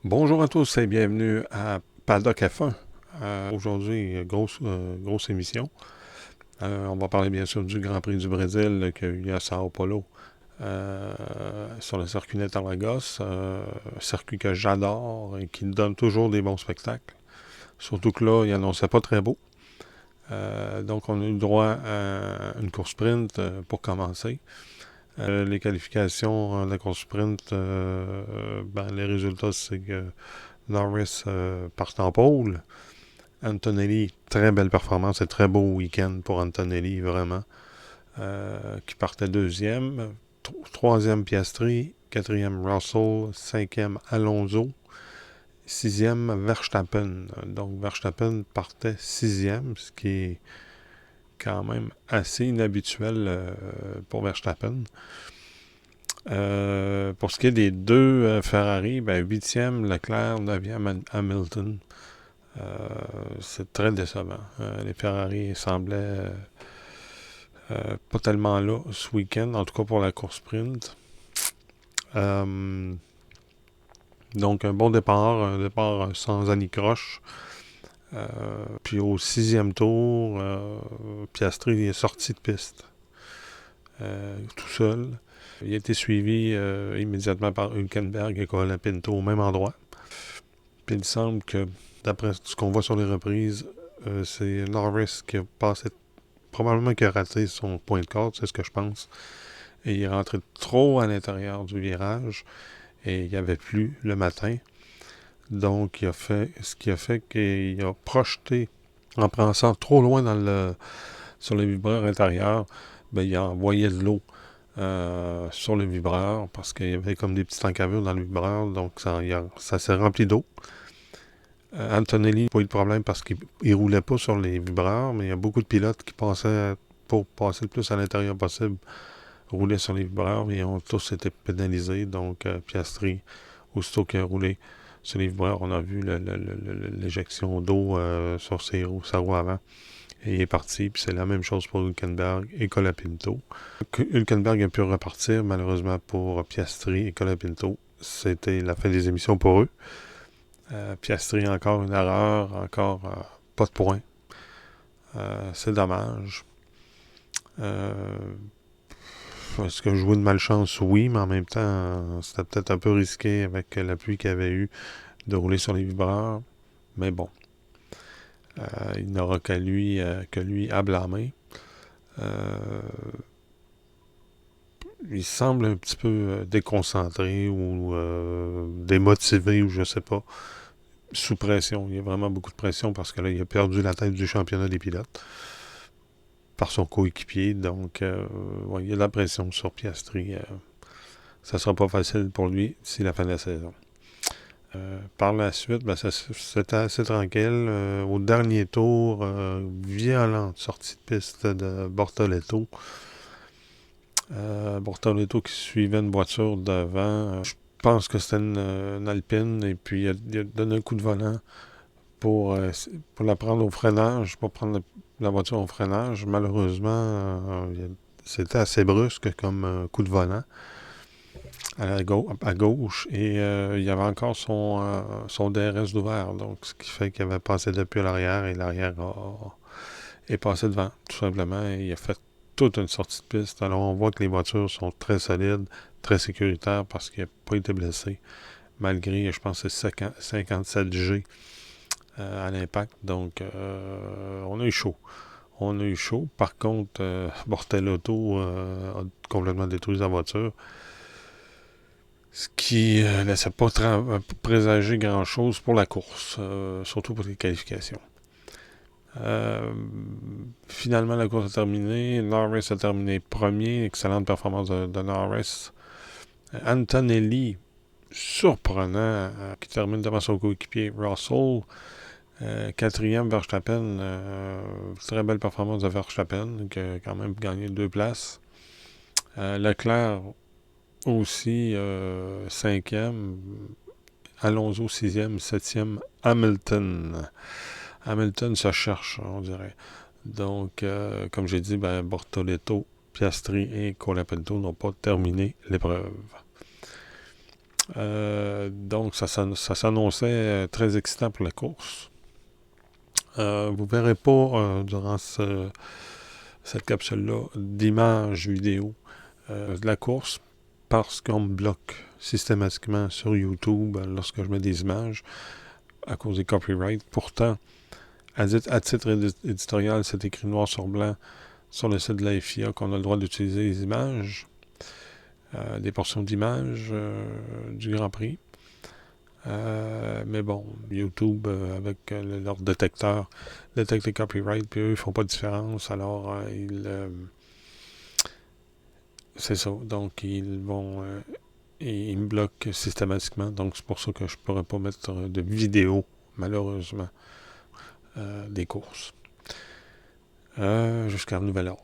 Bonjour à tous et bienvenue à Paddock F1. Aujourd'hui, grosse émission. On va parler bien sûr du Grand Prix du Brésil qui a eu lieu à Sao Paulo euh, sur le circuit d'Interlagos. Un circuit que j'adore et qui nous donne toujours des bons spectacles. Surtout que là, il annonçait pas très beau. Donc on a eu le droit à une course sprint pour commencer. Les qualifications de la course sprint, les résultats, c'est que Norris part en pole. Antonelli, très belle performance et très beau week-end pour Antonelli, vraiment. Qui partait deuxième. Troisième Piastri. Quatrième Russell. Cinquième Alonso. Sixième Verstappen. Donc Verstappen partait sixième, ce qui est quand même assez inhabituel pour Verstappen. Pour ce qui est des deux Ferrari, huitième Leclerc, neuvième Hamilton. C'est très décevant. Les Ferrari semblaient pas tellement là ce week-end, en tout cas pour la course sprint. Euh, donc un bon départ, un départ sans anicroche. Puis au sixième tour, Piastri est sorti de piste tout seul. Il a été suivi immédiatement par Hülkenberg et Colapinto au même endroit. Puis il semble que, d'après ce qu'on voit sur les reprises, c'est Norris qui a passé, probablement qui a raté son point de corde, c'est ce que je pense. Et il est rentré trop à l'intérieur du virage et il n'y avait plus le matin. Donc, il a fait ce qui a fait qu'il a projeté, en pensant trop loin sur le vibreur intérieur, il a envoyé de l'eau sur le vibreur parce qu'il y avait comme des petites encavures dans le vibreur, donc ça s'est rempli d'eau. Antonelli n'a pas eu de problème parce qu'il ne roulait pas sur les vibreurs, mais il y a beaucoup de pilotes qui passaient pour passer le plus à l'intérieur possible, roulaient sur les vibreurs et ont tous été pénalisés. Donc, Piastri, aussitôt qu'il a roulé sur les vibreurs, on a vu l'éjection d'eau sur sa roue avant. Et il est parti, puis c'est la même chose pour Hülkenberg et Colapinto. Hülkenberg a pu repartir, malheureusement pour Piastri et Colapinto. C'était la fin des émissions pour eux. Piastri, encore une erreur, encore pas de points. C'est dommage. Euh, Est-ce que jouer de malchance? Oui, mais en même temps, c'était peut-être un peu risqué avec la pluie qu'il y avait eu de rouler sur les vibreurs. Mais bon, il n'aura que lui à blâmer. Euh, il semble un petit peu déconcentré ou démotivé ou je sais pas. Sous pression. Il y a vraiment beaucoup de pression parce que là, il a perdu la tête du championnat des pilotes par son coéquipier. Donc, ouais, il y a de la pression sur Piastri. Ça sera pas facile pour lui d'ici la fin de la saison. Par la suite, c'était assez tranquille. Au dernier tour, violente sortie de piste de Bortoleto. Bortoleto qui suivait une voiture devant. Je pense que c'était une Alpine et puis il a donné un coup de volant pour la prendre au freinage, pour prendre la voiture au freinage. Malheureusement, c'était assez brusque comme coup de volant à gauche et il y avait encore son DRS d'ouvert, donc ce qui fait qu'il avait passé depuis à l'arrière et l'arrière est passé devant, tout simplement, et il a fait toute une sortie de piste. Alors on voit que les voitures sont très solides, très sécuritaires parce qu'il n'a pas été blessé, malgré, je pense, c'est 57G à l'impact. Donc, on a eu chaud. On a eu chaud. Par contre, Bortolotto a complètement détruit sa voiture. Ce qui ne laissait pas présager grand-chose pour la course, surtout pour les qualifications. Euh, Finalement, la course a terminé. Norris a terminé premier. Excellente performance de Norris. Antonelli, surprenant, qui termine devant son coéquipier Russell. Quatrième, Verstappen. Très belle performance de Verstappen, qui a quand même gagné deux places. Leclerc aussi, cinquième. Alonso, sixième. Septième, Hamilton. Hamilton se cherche, on dirait. Donc, comme j'ai dit, Bortoleto, Piastri et Colapinto n'ont pas terminé l'épreuve. Donc, ça s'annonçait très excitant pour la course. Vous verrez pas durant cette capsule-là d'images vidéo de la course parce qu'on me bloque systématiquement sur YouTube lorsque je mets des images à cause des copyrights. Pourtant, à titre éditorial, c'est écrit noir sur blanc sur le site de la FIA qu'on a le droit d'utiliser les images, des portions d'images du Grand Prix. Mais bon, YouTube, avec leur détecteur, détecte les copyrights, puis eux, ils font pas de différence, alors c'est ça. Donc, ils me bloquent systématiquement, donc c'est pour ça que je pourrais pas mettre de vidéo, malheureusement, des courses. Jusqu'à nouvel ordre.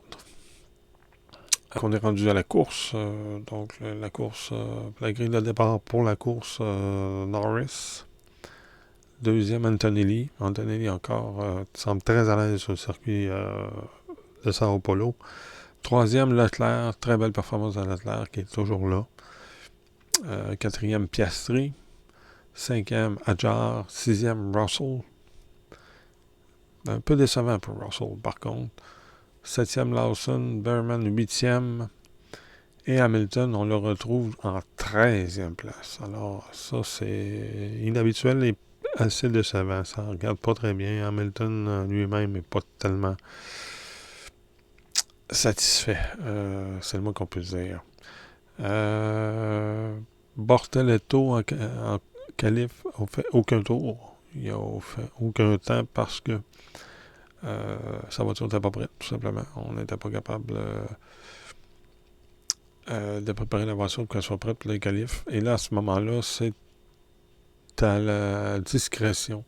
On est rendu à la course, donc la course, la grille de départ pour la course Norris. Deuxième, Antonelli. Antonelli encore semble très à l'aise sur le circuit de Sao Paulo. Troisième, Leclerc. Très belle performance de Leclerc qui est toujours là. Quatrième, Piastri. Cinquième, Hadjar. Sixième, Russell. Un peu décevant pour Russell, par contre. Septième, Lawson. Berman, huitième. Et Hamilton, on le retrouve en 13e place. Alors, ça, c'est inhabituel et assez décevant. Ça ne regarde pas très bien. Hamilton lui-même n'est pas tellement satisfait. C'est le moins qu'on peut dire. Bortoletto en qualif n'a fait aucun tour. Il n'a fait aucun temps parce que sa voiture n'était pas prête, tout simplement. On n'était pas capable de préparer la voiture pour qu'elle soit prête pour les qualifs. Et là, à ce moment-là, c'est à la discrétion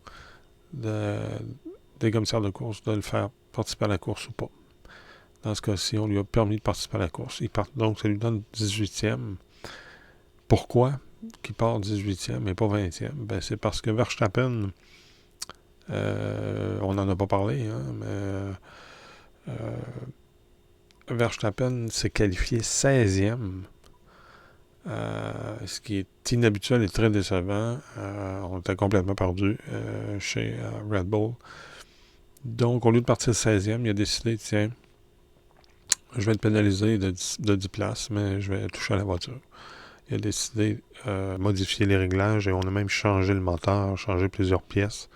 des commissaires de course de le faire participer à la course ou pas. Dans ce cas-ci, on lui a permis de participer à la course. Donc, ça lui donne 18e. Pourquoi qu'il part 18e et pas 20e? Ben, c'est parce que Verstappen, on n'en a pas parlé, hein, mais Verstappen s'est qualifié 16e. Ce qui est inhabituel et très décevant. On était complètement perdu chez Red Bull. Donc, au lieu de partir 16e, il a décidé, tiens, je vais être pénalisé de 10 places, mais je vais toucher à la voiture. Il a décidé de modifier les réglages et on a même changé le moteur, changé plusieurs pièces.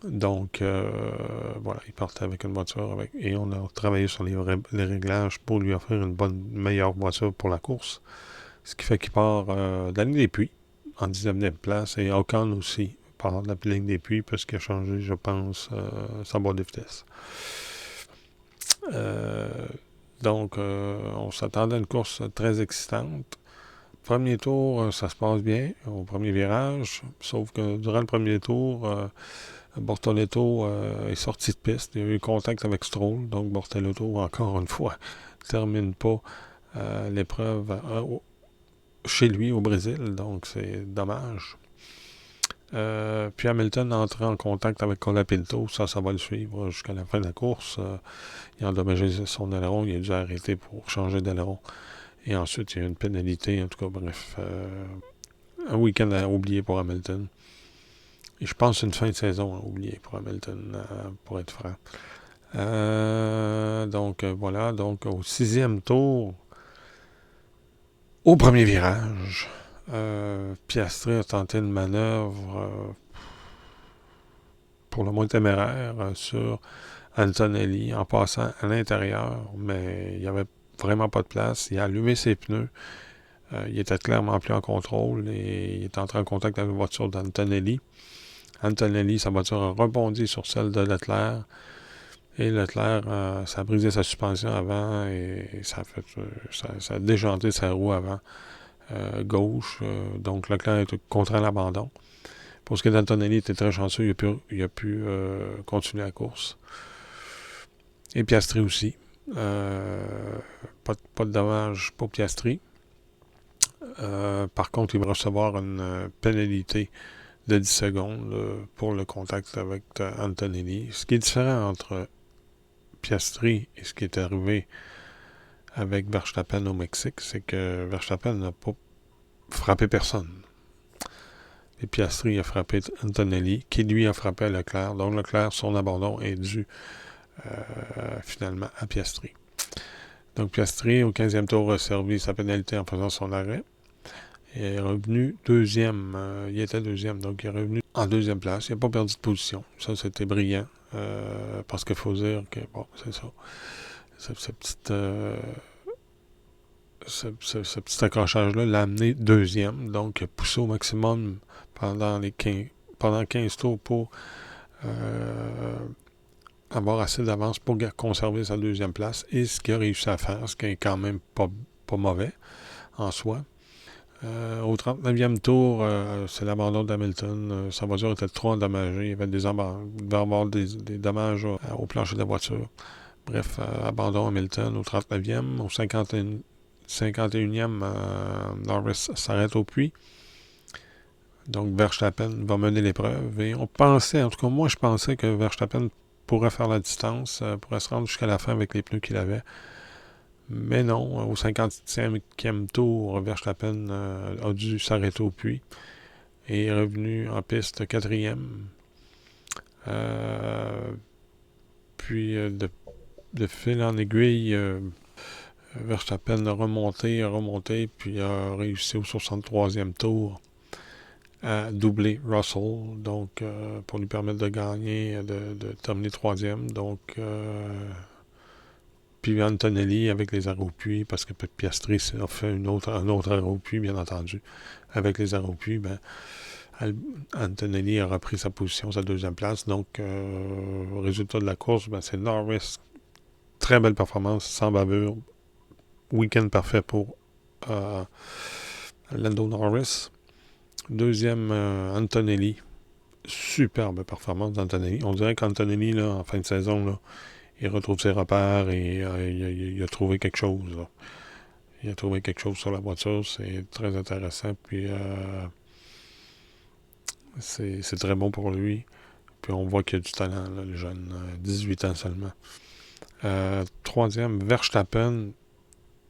Donc, voilà, il partait avec une voiture et on a travaillé sur les réglages pour lui offrir une meilleure voiture pour la course. Ce qui fait qu'il part de la ligne des puits en 19e place et Ocon aussi part de la ligne des puits parce qu'il a changé, je pense, sa boîte de vitesse. Donc, on s'attendait à une course très excitante. Premier tour, ça se passe bien au premier virage, sauf que durant le premier tour, Bortoletto est sorti de piste. Il a eu contact avec Stroll, donc Bortoletto, encore une fois, ne termine pas l'épreuve chez lui au Brésil, donc c'est dommage. Puis Hamilton est entré en contact avec Colapinto, ça va le suivre jusqu'à la fin de la course. Il a endommagé son aileron, il a dû arrêter pour changer d'aileron. Et ensuite, il y a eu une pénalité, en tout cas, bref. Un week-end à oublier pour Hamilton. Et je pense une fin de saison à oublier pour Hamilton, pour être franc. Donc, voilà. Donc, au 6e tour, au premier virage, Piastri a tenté une manœuvre pour le moins téméraire sur Antonelli en passant à l'intérieur, mais il n'y avait vraiment pas de place. Il a allumé ses pneus. Il était clairement plus en contrôle et il est entré en contact avec la voiture d'Antonelli. Antonelli, sa voiture a rebondi sur celle de Leclerc. Et Leclerc, ça a brisé sa suspension avant et ça a déjanté sa roue avant gauche. Donc Leclerc est contraint à l'abandon. Pour ce qui est d'Antonelli, il était très chanceux. Il a pu continuer la course. Et Piastri aussi. Pas de dommage pour Piastri. Par contre, il va recevoir une pénalité de 10 secondes pour le contact avec Antonelli. Ce qui est différent entre Piastri et ce qui est arrivé avec Verstappen au Mexique, c'est que Verstappen n'a pas frappé personne. Et Piastri a frappé Antonelli, qui lui a frappé Leclerc. Donc Leclerc, son abandon est dû finalement à Piastri. Donc Piastri, au 15e tour, a servi sa pénalité en faisant son arrêt. Il est revenu deuxième. Il était deuxième, donc il est revenu en deuxième place. Il n'a pas perdu de position. Ça, c'était brillant. Parce qu'il faut dire que, bon, c'est ça. Ce petit accrochage-là l'a amené deuxième. Donc, il a poussé au maximum pendant 15 tours pour avoir assez d'avance pour conserver sa deuxième place. Et ce qu'il a réussi à faire, ce qui est quand même pas mauvais en soi. Au 39e tour, c'est l'abandon d'Hamilton. Sa voiture était trop endommagée. Il y avait devait avoir des dommages au plancher de la voiture. Bref, abandon Hamilton au 39e. Au 51e, Norris s'arrête au puits. Donc Verstappen va mener l'épreuve. Et on pensait, en tout cas moi je pensais que Verstappen pourrait faire la distance, pourrait se rendre jusqu'à la fin avec les pneus qu'il avait. Mais non, au 55e tour, Verstappen a dû s'arrêter au puits et est revenu en piste quatrième. Puis de fil en aiguille, Verstappen a remonté, puis a réussi au 63e tour à doubler Russell, donc pour lui permettre de gagner, de terminer troisième. Donc puis Antonelli avec les arrêts au puits, parce que Piastri a fait un autre arrêt au puits, bien entendu. Avec les arrêts au puits, ben, Antonelli a repris sa position, sa deuxième place. Donc, résultat de la course, ben, c'est Norris. Très belle performance, sans bavure. Week-end parfait pour Lando Norris. Deuxième, Antonelli. Superbe performance d'Antonelli. On dirait qu'Antonelli, là, en fin de saison, là, il retrouve ses repères et il a trouvé quelque chose. Là. Il a trouvé quelque chose sur la voiture. C'est très intéressant. Puis c'est très bon pour lui. Puis on voit qu'il a du talent, là, le jeune. 18 ans seulement. Troisième, Verstappen.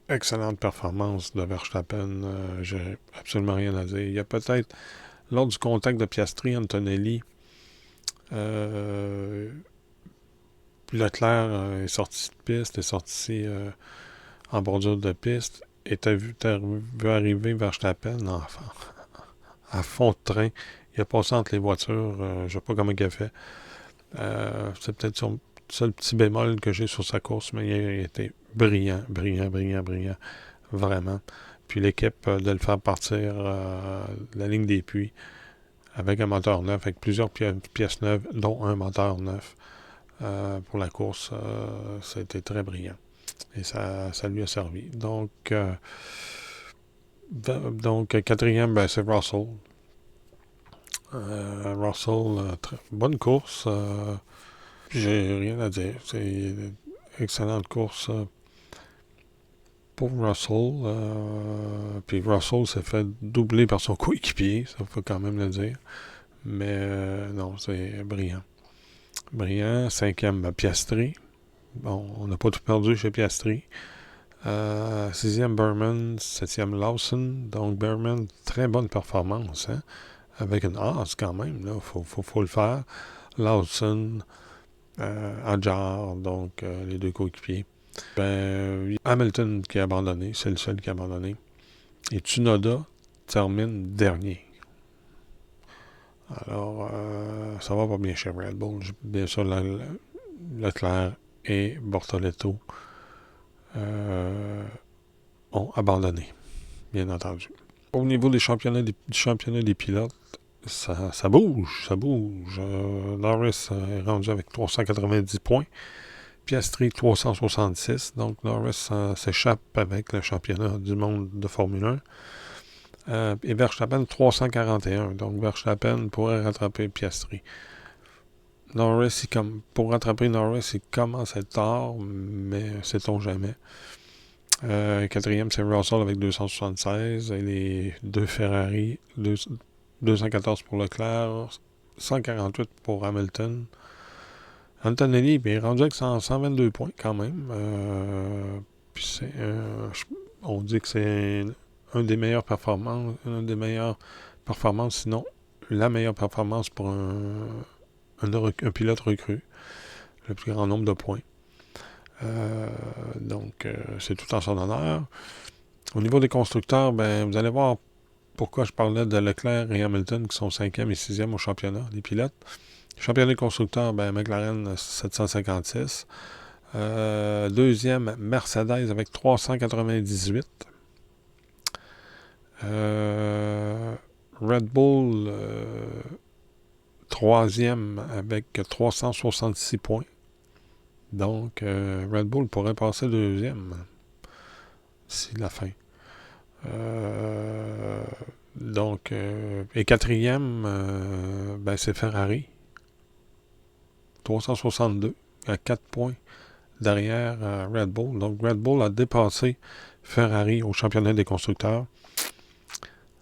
Excellente performance de Verstappen. J'ai absolument rien à dire. Il y a peut-être, lors du contact de Piastri, Antonelli, Leclerc est sorti de piste, est sorti en bordure de piste, et t'as vu arriver Verstappen à fond de train. Il a passé entre les voitures, je sais pas comment il a fait. C'est peut-être son seul petit bémol que j'ai sur sa course, mais il était brillant. Vraiment. Puis l'équipe de le faire partir de la ligne des puits avec un moteur neuf, avec plusieurs pièces neuves, dont un moteur neuf pour la course, ça a été très brillant. Et ça lui a servi. Donc quatrième, ben, c'est Russell. Russell, bonne course. J'ai rien à dire. C'est une excellente course pour Russell. Puis Russell s'est fait doubler par son coéquipier, ça faut quand même le dire. Mais non, c'est brillant. Brillant. Cinquième, Piastri. Bon, on n'a pas tout perdu chez Piastri. Sixième, Berman. Septième, Lawson. Donc Berman, très bonne performance, hein? Avec une as quand même, là, faut le faire. Lawson, Hadjar, donc les deux coéquipiers. Ben, Hamilton qui a abandonné, c'est le seul qui a abandonné. Et Tsunoda termine dernier. Alors, ça va pas bien chez Red Bull. Bien sûr, Leclerc et Bortoletto ont abandonné, bien entendu. Au niveau du championnat des pilotes, ça bouge. Norris est rendu avec 390 points. Piastri 366. Donc Norris s'échappe avec le championnat du monde de Formule 1. Et Verstappen 341. Donc Verstappen pourrait rattraper Piastri. Norris, pour rattraper Norris, il commence à être tard, mais sait-on jamais. Quatrième, c'est Russell avec 276. Et les deux Ferrari, 214 pour Leclerc, 148 pour Hamilton. Antonelli est rendu avec 122 points quand même. Puis on dit que c'est un des meilleurs performances, sinon la meilleure performance pour un pilote recru, le plus grand nombre de points. Donc, c'est tout en son honneur. Au niveau des constructeurs, ben, vous allez voir pourquoi je parlais de Leclerc et Hamilton qui sont 5e et 6e au championnat des pilotes. Championnat des constructeurs, ben, McLaren 756. Deuxième, Mercedes avec 398. Red Bull, troisième avec 366 points. Donc, Red Bull pourrait passer deuxième d'ici la fin. Donc, et quatrième, ben, c'est Ferrari. 362 à 4 points derrière Red Bull. Donc, Red Bull a dépassé Ferrari au championnat des constructeurs.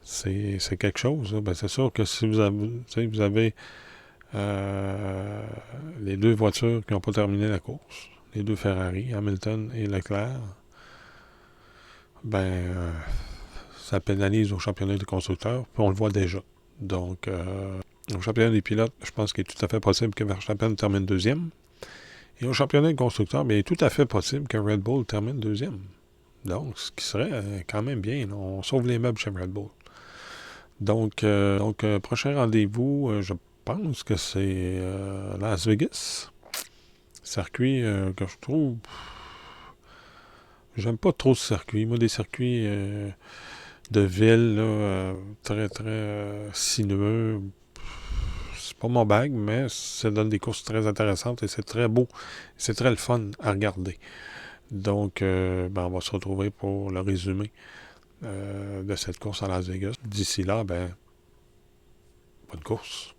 C'est quelque chose. Ben, c'est sûr que si vous avez les deux voitures qui n'ont pas terminé la course, les deux Ferrari, Hamilton et Leclerc, ben, ça pénalise au championnat des constructeurs, puis on le voit déjà. Donc, au championnat des pilotes, je pense qu'il est tout à fait possible que Verstappen termine deuxième. Et au championnat des constructeurs, bien, il est tout à fait possible que Red Bull termine deuxième. Donc, ce qui serait quand même bien. Là. On sauve les meubles chez Red Bull. Donc, prochain rendez-vous, je pense que c'est Las Vegas. Circuit que je trouve... J'aime pas trop ce circuit. Moi, des circuits de ville, là, très, très sinueux, c'est pas mon bag, mais ça donne des courses très intéressantes et c'est très beau. C'est très le fun à regarder. Donc, ben, on va se retrouver pour le résumé de cette course à Las Vegas. D'ici là, ben, bonne course.